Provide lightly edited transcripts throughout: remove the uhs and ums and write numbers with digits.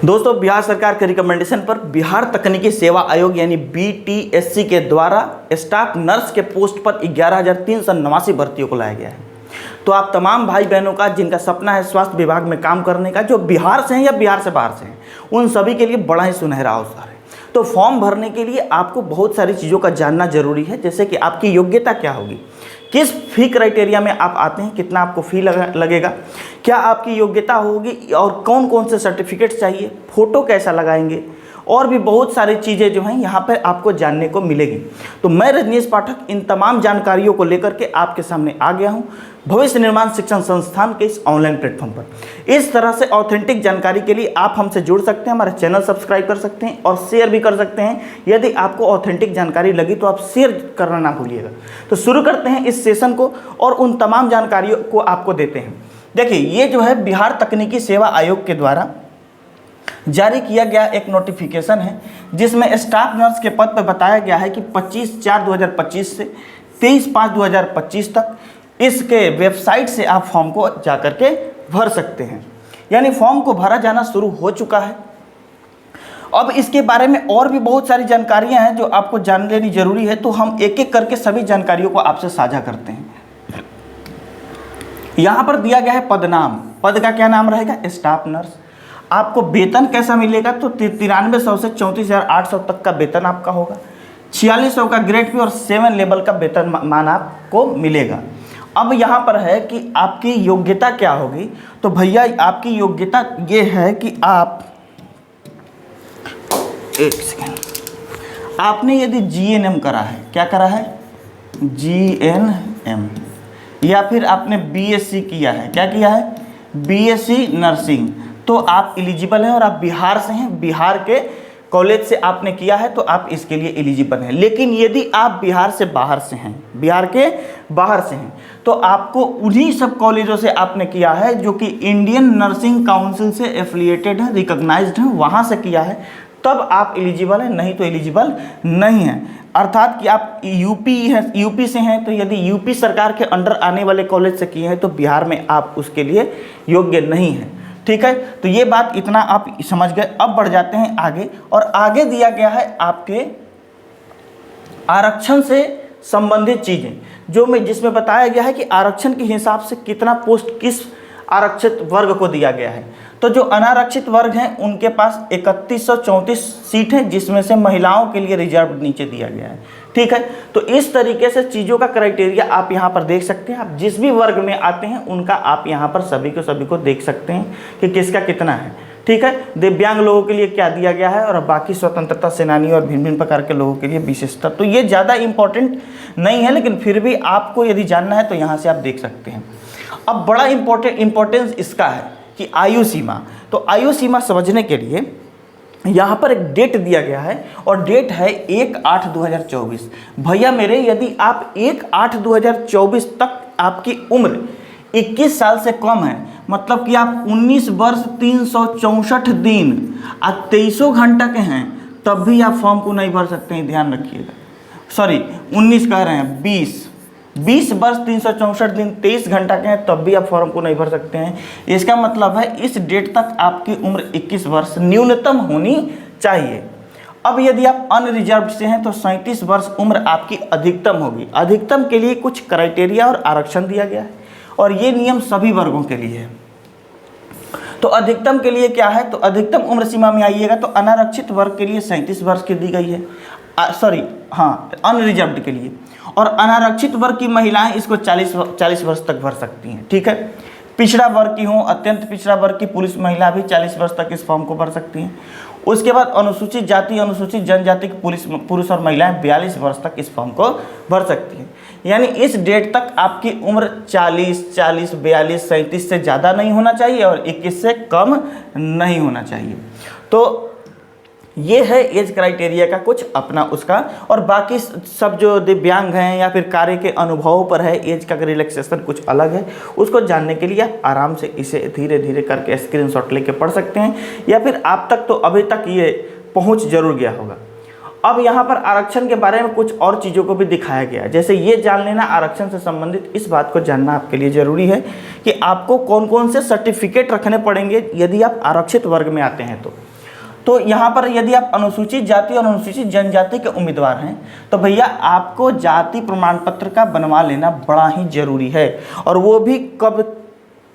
दोस्तों, बिहार सरकार के रिकमेंडेशन पर बिहार तकनीकी सेवा आयोग यानी BTSC के द्वारा स्टाफ नर्स के पोस्ट पर 11,389 भर्तियों को लाया गया है। तो आप तमाम भाई बहनों का जिनका सपना है स्वास्थ्य विभाग में काम करने का, जो बिहार से हैं या बिहार से बाहर से हैं, उन सभी के लिए बड़ा ही सुनहरा अवसर है। तो फॉर्म भरने के लिए आपको बहुत सारी चीज़ों का जानना जरूरी है, जैसे कि आपकी योग्यता क्या होगी, किस फी क्राइटेरिया में आप आते हैं, कितना आपको फी लगेगा, क्या आपकी योग्यता होगी और कौन कौन से सर्टिफिकेट चाहिए, फ़ोटो कैसा लगाएंगे, और भी बहुत सारी चीज़ें जो हैं यहाँ पर आपको जानने को मिलेगी। तो मैं रजनीश पाठक इन तमाम जानकारियों को लेकर के आपके सामने आ गया हूँ भविष्य निर्माण शिक्षण संस्थान के इस ऑनलाइन प्लेटफॉर्म पर। इस तरह से ऑथेंटिक जानकारी के लिए आप हमसे जुड़ सकते हैं, हमारा चैनल सब्सक्राइब कर सकते हैं और शेयर भी कर सकते हैं। यदि आपको ऑथेंटिक जानकारी लगी तो आप शेयर करना ना भूलिएगा। तो शुरू करते हैं इस सेशन को और उन तमाम जानकारियों को आपको देते हैं। देखिए, ये जो है बिहार तकनीकी सेवा आयोग के द्वारा जारी किया गया एक नोटिफिकेशन है, जिसमें स्टाफ नर्स के पद पर बताया गया है कि 25/4/2025 से 23/5/2025 तक इसके वेबसाइट से आप फॉर्म को जाकर के भर सकते हैं। यानी फॉर्म को भरा जाना शुरू हो चुका है। अब इसके बारे में और भी बहुत सारी जानकारियां हैं जो आपको जान लेनी जरूरी है, तो हम एक एक करके सभी जानकारियों को आपसे साझा करते हैं। यहाँ पर दिया गया है पद नाम, पद का क्या नाम रहेगा, स्टाफ नर्स। आपको वेतन कैसा मिलेगा, तो 9300 से 34,800 तक का वेतन आपका होगा। 4600 का ग्रेड पे और 7 लेवल का वेतन मान आपको मिलेगा। अब यहाँ पर है कि आपकी योग्यता क्या होगी, तो भैया आपकी योग्यता ये है कि आप, एक सेकेंड, आपने यदि GNM करा है, क्या करा है, GNM, या फिर आपने BSc किया है, क्या किया है, BSc नर्सिंग, तो आप एलिजिबल हैं और आप बिहार से हैं, बिहार के कॉलेज से आपने किया है तो आप इसके लिए एलिजिबल हैं। लेकिन यदि आप बिहार से बाहर से हैं, बिहार के बाहर से हैं, तो आपको उन्हीं सब कॉलेजों से आपने किया है जो कि इंडियन नर्सिंग काउंसिल से एफिलिएटेड है, रिकॉग्नाइज्ड है, वहाँ से किया है, तब आप एलिजिबल हैं, नहीं तो एलिजिबल नहीं हैं। अर्थात कि आप यूपी से हैं, तो यदि यूपी सरकार के अंडर आने वाले कॉलेज से किए हैं तो बिहार में आप उसके लिए योग्य नहीं हैं। ठीक है, तो ये बात इतना आप समझ गए। अब बढ़ जाते हैं आगे, और आगे दिया गया है आपके आरक्षण से संबंधित चीज़ें, जिसमें बताया गया है कि आरक्षण के हिसाब से कितना पोस्ट किस आरक्षित वर्ग को दिया गया है। तो जो अनारक्षित वर्ग हैं उनके पास 3134 सीट है, जिसमें से महिलाओं के लिए रिजर्व नीचे दिया गया है। ठीक है, तो इस तरीके से चीज़ों का क्राइटेरिया आप यहाँ पर देख सकते हैं। आप जिस भी वर्ग में आते हैं उनका आप यहाँ पर सभी को देख सकते हैं कि किसका कितना है। ठीक है, दिव्यांग लोगों के लिए क्या दिया गया है और बाकी स्वतंत्रता सेनानी और भिन्न भिन्न प्रकार के लोगों के लिए विशेषता। तो ये ज़्यादा इंपॉर्टेंट नहीं है, लेकिन फिर भी आपको यदि जानना है तो यहाँ से आप देख सकते हैं। अब बड़ा इम्पोर्टेंस इसका है कि आयु सीमा। तो आयु सीमा समझने के लिए यहाँ पर एक डेट दिया गया है और डेट है 1/8/2024। भैया मेरे, यदि आप 1/8/2024 तक आपकी उम्र 21 साल से कम है, मतलब कि आप 19 वर्ष 364 दिन और 23 घंटा के हैं, तब भी आप फॉर्म को नहीं भर सकते हैं। ध्यान रखिएगा, सॉरी 19 कह रहे हैं, 20 वर्ष 364 दिन 23 घंटा के हैं, तब भी आप फॉर्म को नहीं भर सकते हैं। इसका मतलब है इस डेट तक आपकी उम्र 21 वर्ष न्यूनतम होनी चाहिए। अब यदि आप अनरिजर्व से हैं तो 37 वर्ष उम्र आपकी अधिकतम होगी। अधिकतम के लिए कुछ क्राइटेरिया और आरक्षण दिया गया है और ये नियम सभी वर्गों के लिए है। तो अधिकतम के लिए क्या है, तो अधिकतम उम्र सीमा में आइएगा तो अनारक्षित वर्ग के लिए 37 वर्ष की दी गई है, अनरिजर्व्ड के लिए, और अनारक्षित वर्ग की महिलाएं इसको 40 वर्ष तक भर सकती हैं। ठीक है, पिछड़ा वर्ग की हो, अत्यंत पिछड़ा वर्ग की पुरुष महिला भी 40 वर्ष तक इस फॉर्म को भर सकती हैं। उसके बाद अनुसूचित जाति अनुसूचित जनजाति की पुरुष और महिलाएं 42 वर्ष तक इस फॉर्म को भर सकती हैं। यानी इस डेट तक आपकी उम्र 40, 42, 37 से ज़्यादा नहीं होना चाहिए और 21 से कम नहीं होना चाहिए। तो ये है एज क्राइटेरिया का कुछ अपना उसका, और बाकी सब जो दिव्यांग हैं या फिर कार्य के अनुभवों पर है एज का रिलैक्सेशन कुछ अलग है। उसको जानने के लिए आप आराम से इसे धीरे धीरे करके स्क्रीनशॉट लेके पढ़ सकते हैं, या फिर आप तक तो अभी तक ये पहुंच जरूर गया होगा। अब यहाँ पर आरक्षण के बारे में कुछ और चीज़ों को भी दिखाया गया है। जैसे ये जान लेना, आरक्षण से संबंधित इस बात को जानना आपके लिए ज़रूरी है कि आपको कौन कौन से सर्टिफिकेट रखने पड़ेंगे यदि आप आरक्षित वर्ग में आते हैं। तो तो यहाँ पर यदि आप अनुसूचित जाति और अनुसूचित जनजाति के उम्मीदवार हैं तो भैया आपको जाति प्रमाण पत्र का बनवा लेना बड़ा ही जरूरी है। और वो भी कब,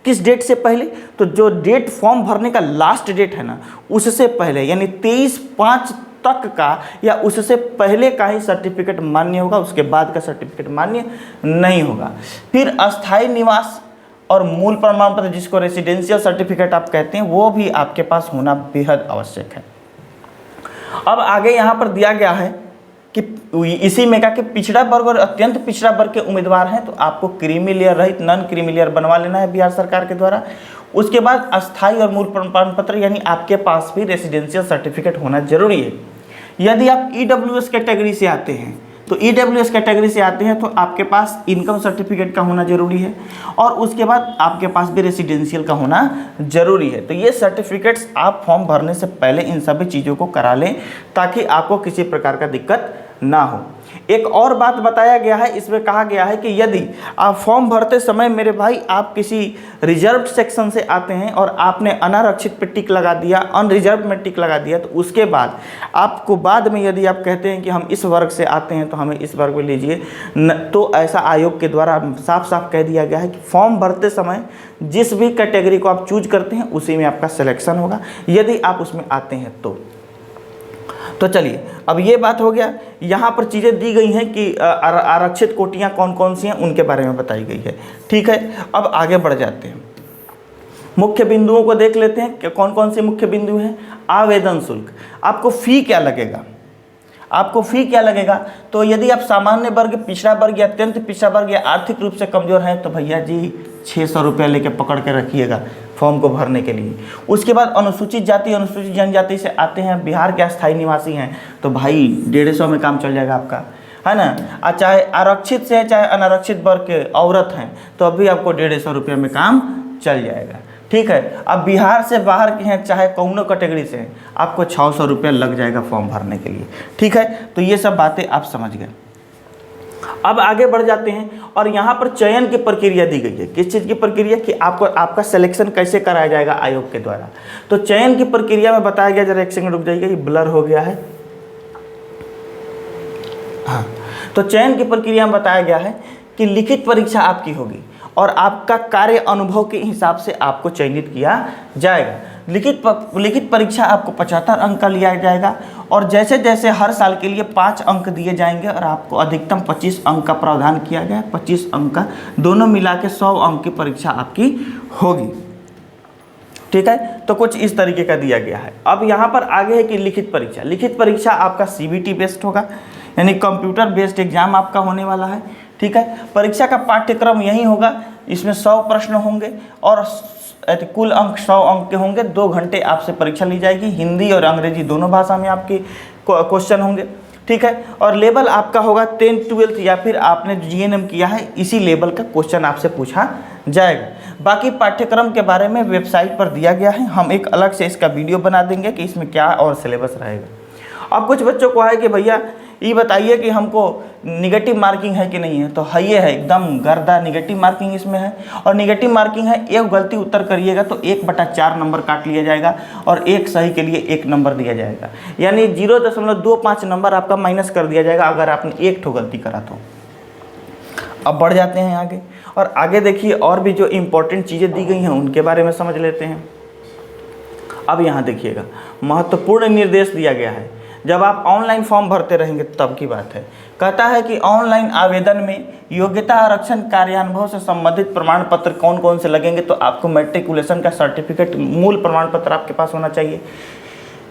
किस डेट से पहले? तो जो डेट फॉर्म भरने का लास्ट डेट है ना, उससे पहले, यानी 23/5 तक का या उससे पहले का ही सर्टिफिकेट मान्य होगा, उसके बाद का सर्टिफिकेट मान्य नहीं होगा। फिर अस्थायी निवास और मूल प्रमाण पत्र, जिसको रेसिडेंशियल सर्टिफिकेट आप कहते हैं, वो भी आपके पास होना बेहद आवश्यक है। अब आगे यहाँ पर दिया गया है कि इसी में का कि पिछड़ा वर्ग और अत्यंत पिछड़ा वर्ग के उम्मीदवार हैं तो आपको क्रीमी लेयर रहित नॉन क्रीमी लेयर बनवा लेना है बिहार सरकार के द्वारा। उसके बाद अस्थायी और मूल प्रमाण पत्र, यानी आपके पास भी रेसिडेंशियल सर्टिफिकेट होना जरूरी है। यदि आप ईडब्ल्यूएस कैटेगरी से आते हैं तो ईडब्ल्यूएस कैटेगरी से आते हैं तो आपके पास इनकम सर्टिफिकेट का होना जरूरी है और उसके बाद आपके पास भी रेसिडेंशियल का होना जरूरी है। तो ये सर्टिफिकेट्स आप फॉर्म भरने से पहले इन सभी चीज़ों को करा लें ताकि आपको किसी प्रकार का दिक्कत ना हो। एक और बात बताया गया है, इसमें कहा गया है कि यदि आप फॉर्म भरते समय मेरे भाई आप किसी रिजर्व्ड सेक्शन से आते हैं और आपने अनारक्षित पे टिक लगा दिया, अनरिजर्व में टिक लगा दिया, तो उसके बाद आपको बाद में यदि आप कहते हैं कि हम इस वर्ग से आते हैं तो हमें इस वर्ग में लीजिए, तो ऐसा आयोग के द्वारा साफ साफ कह दिया गया है कि फॉर्म भरते समय जिस भी कैटेगरी को आप चूज करते हैं उसी में आपका सिलेक्शन होगा यदि आप उसमें आते हैं तो चलिए, अब ये बात हो गया। यहाँ पर चीज़ें दी गई हैं कि आरक्षित कोटियाँ कौन कौन सी हैं, उनके बारे में बताई गई है। ठीक है, अब आगे बढ़ जाते हैं, मुख्य बिंदुओं को देख लेते हैं कि कौन कौन से मुख्य बिंदु हैं। आवेदन शुल्क, आपको फ़ी क्या लगेगा? आपको फ़ी क्या लगेगा? तो यदि आप सामान्य वर्ग, पिछड़ा वर्ग या अत्यंत पिछड़ा वर्ग या आर्थिक रूप से कमज़ोर हैं तो भैया जी 600 रुपये लेके पकड़ के रखिएगा फॉर्म को भरने के लिए। उसके बाद अनुसूचित जाति, अनुसूचित जनजाति से आते हैं, बिहार के अस्थायी निवासी हैं तो भाई 150 में काम चल जाएगा आपका, है ना। चाहे आरक्षित से चाहे अनारक्षित वर्ग के औरत हैं तो अभी आपको 150 रुपये में काम चल जाएगा। ठीक है, अब बिहार से बाहर के हैं, चाहे कौनो कैटेगरी से हैं, आपको 600 रुपये लग जाएगा फॉर्म भरने के लिए। ठीक है, तो ये सब बातें आप समझ गए। अब आगे बढ़ जाते हैं और यहाँ पर चयन की प्रक्रिया दी गई है। किस चीज़ की प्रक्रिया? कि आपको आपका सिलेक्शन कैसे कराया जाएगा आयोग के द्वारा। तो चयन की प्रक्रिया में बताया गया, जरा एक सेकंड रुक जाइए, ये ब्लर हो गया है। हाँ, तो चयन की प्रक्रिया में बताया गया है कि लिखित परीक्षा आपकी होगी और आपका कार्य अनुभव के हिसाब से आपको चयनित किया जाएगा। लिखित परीक्षा आपको 75 अंक का लिया जाएगा और जैसे जैसे हर साल के लिए 5 अंक दिए जाएंगे और आपको अधिकतम 25 अंक का प्रावधान किया गया है। 25 अंक का दोनों मिला के 100 अंक की परीक्षा आपकी होगी। ठीक है, तो कुछ इस तरीके का दिया गया है। अब यहाँ पर आगे है कि लिखित परीक्षा। लिखित परीक्षा आपका CBT बेस्ड होगा, यानी कंप्यूटर बेस्ड एग्जाम आपका होने वाला है। ठीक है, परीक्षा का पाठ्यक्रम यही होगा, इसमें 100 प्रश्न होंगे और कुल अंक 100 अंक के होंगे। 2 घंटे आपसे परीक्षा ली जाएगी, हिंदी और अंग्रेजी दोनों भाषा में आपके क्वेश्चन होंगे। ठीक है, और लेवल आपका होगा 10th 12th या फिर आपने GNM किया है इसी लेवल का क्वेश्चन आपसे पूछा जाएगा। बाकी पाठ्यक्रम के बारे में वेबसाइट पर दिया गया है, हम एक अलग से इसका वीडियो बना देंगे कि इसमें क्या और सिलेबस रहेगा। अब कुछ बच्चों को है कि भैया ये बताइए कि हमको निगेटिव मार्किंग है कि नहीं है, तो है, ये है एकदम गर्दा निगेटिव मार्किंग इसमें है। और निगेटिव मार्किंग है, एक गलती उत्तर करिएगा तो 1/4 नंबर काट लिया जाएगा और एक सही के लिए 1 नंबर दिया जाएगा, यानी 0.25 नंबर आपका माइनस कर दिया जाएगा अगर आपने एक ठो गलती करा तो। अब बढ़ जाते हैं आगे और आगे देखिए और भी जो इम्पोर्टेंट चीज़ें दी गई हैं उनके बारे में समझ लेते हैं। अब यहाँ देखिएगा, महत्वपूर्ण निर्देश दिया गया है। जब आप ऑनलाइन फॉर्म भरते रहेंगे तब की बात है। कहता है कि ऑनलाइन आवेदन में योग्यता आरक्षण कार्यानुभव से संबंधित प्रमाण पत्र कौन कौन से लगेंगे, तो आपको मैट्रिकुलेशन का सर्टिफिकेट, मूल प्रमाण पत्र आपके पास होना चाहिए।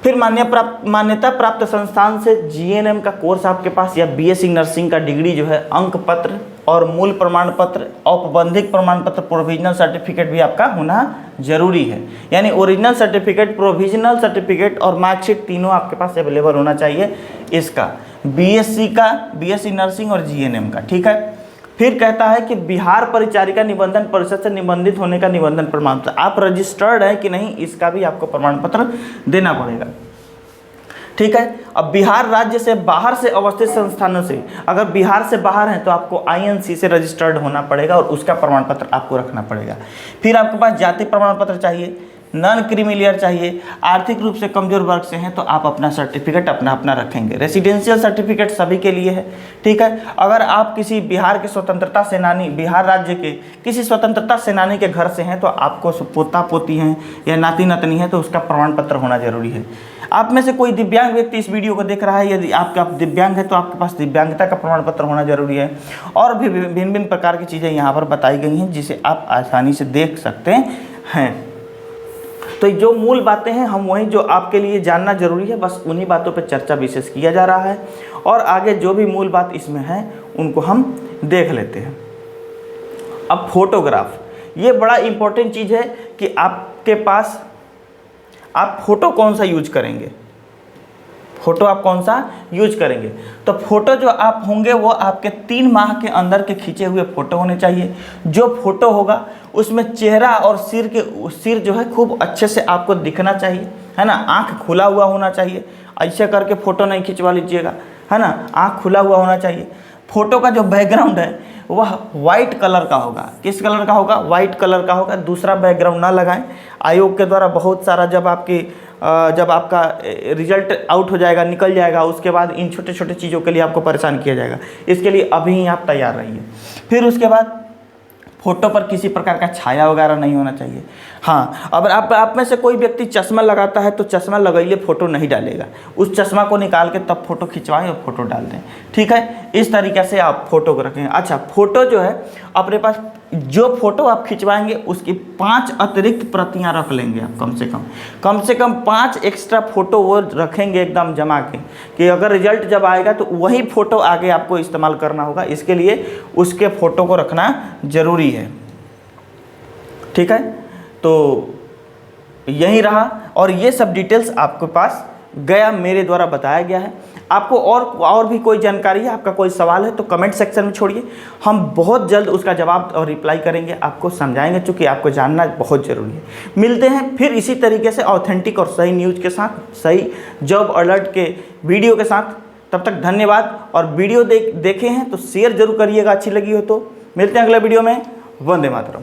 फिर मान्यता प्राप्त संस्थान से GNM का कोर्स आपके पास या BSc नर्सिंग का डिग्री जो है, अंक पत्र और मूल प्रमाण पत्र, औपबंधिक प्रमाण पत्र, प्रोविजनल सर्टिफिकेट भी आपका होना जरूरी है। यानी ओरिजिनल सर्टिफिकेट, प्रोविजनल सर्टिफिकेट और मार्कशीट तीनों आपके पास अवेलेबल होना चाहिए इसका, BSc का, BSc नर्सिंग और GNM का। ठीक है, फिर कहता है कि बिहार परिचारिका निबंधन परिषद से निबंधित होने का निबंधन प्रमाण पत्र, आप रजिस्टर्ड है कि नहीं इसका भी आपको प्रमाण पत्र देना पड़ेगा। ठीक है, अब बिहार राज्य से बाहर से अवस्थित संस्थानों से, अगर बिहार से बाहर हैं तो आपको INC से रजिस्टर्ड होना पड़ेगा और उसका प्रमाण पत्र आपको रखना पड़ेगा। फिर आपके पास जाति प्रमाण पत्र चाहिए, नॉन क्रीमिलियर चाहिए, आर्थिक रूप से कमजोर वर्ग से हैं तो आप अपना सर्टिफिकेट अपना रखेंगे। रेसिडेंशियल सर्टिफिकेट सभी के लिए है, ठीक है। अगर आप किसी बिहार के स्वतंत्रता सेनानी, बिहार राज्य के किसी स्वतंत्रता सेनानी के घर से हैं तो आपको पोता पोती हैं या नाती नातनी है तो उसका प्रमाण पत्र होना जरूरी है। आप में से कोई दिव्यांग व्यक्ति इस वीडियो को देख रहा है, यदि आपका दिव्यांग है तो आपके पास दिव्यांगता का प्रमाण पत्र होना जरूरी है। और भी भिन्न भिन्न प्रकार की चीज़ें यहाँ पर बताई गई हैं जिसे आप आसानी से देख सकते हैं। तो जो मूल बातें हैं हम वही जो आपके लिए जानना जरूरी है, बस उन्हीं बातों पर चर्चा विशेष किया जा रहा है और आगे जो भी मूल बात इसमें है उनको हम देख लेते हैं। अब फोटोग्राफ, ये बड़ा इम्पोर्टेंट चीज़ है कि आपके पास आप फोटो कौन सा यूज करेंगे, फोटो आप कौन सा यूज करेंगे। तो फोटो जो आप होंगे वो आपके 3 माह के अंदर के खींचे हुए फोटो होने चाहिए। जो फोटो होगा उसमें चेहरा और सिर जो है खूब अच्छे से आपको दिखना चाहिए, है ना। आँख खुला हुआ होना चाहिए, ऐसे करके फ़ोटो नहीं खिंचवा लीजिएगा, है ना। आँख खुला हुआ होना चाहिए। फ़ोटो का जो बैकग्राउंड है वह वाइट कलर का होगा। किस कलर का होगा? वाइट कलर का होगा। दूसरा बैकग्राउंड ना लगाएं। आयोग के द्वारा बहुत सारा जब आपका रिजल्ट आउट हो जाएगा, निकल जाएगा, उसके बाद इन छोटे छोटे चीज़ों के लिए आपको परेशान किया जाएगा। इसके लिए अभी ही आप तैयार रहिए। फिर उसके बाद फोटो पर किसी प्रकार का छाया वगैरह नहीं होना चाहिए। हाँ, अगर आप में से कोई व्यक्ति चश्मा लगाता है तो चश्मा लगाइए, फ़ोटो नहीं डालेगा। उस चश्मा को निकाल के तब फ़ोटो खिंचवाएं और फ़ोटो डाल दें, ठीक है। इस तरीके से आप फ़ोटो को रखें। अच्छा, फ़ोटो जो है अपने पास जो फ़ोटो आप खिंचवाएंगे उसकी 5 अतिरिक्त प्रतियां रख लेंगे आप, कम से कम 5 एक्स्ट्रा फ़ोटो वो रखेंगे एकदम जमा के, कि अगर रिजल्ट जब आएगा तो वही फ़ोटो आगे आपको इस्तेमाल करना होगा। इसके लिए उसके फ़ोटो को रखना ज़रूरी है, ठीक है। तो यही रहा और ये सब डिटेल्स आपके पास गया, मेरे द्वारा बताया गया है। आपको और भी कोई जानकारी है, आपका कोई सवाल है तो कमेंट सेक्शन में छोड़िए, हम बहुत जल्द उसका जवाब और रिप्लाई करेंगे, आपको समझाएंगे, चूँकि आपको जानना बहुत ज़रूरी है। मिलते हैं फिर इसी तरीके से ऑथेंटिक और सही न्यूज़ के साथ, सही जॉब अलर्ट के वीडियो के साथ। तब तक धन्यवाद। और वीडियो देखे हैं तो शेयर जरूर करिएगा, अच्छी लगी हो तो। मिलते हैं अगले वीडियो में। वंदे मातरम।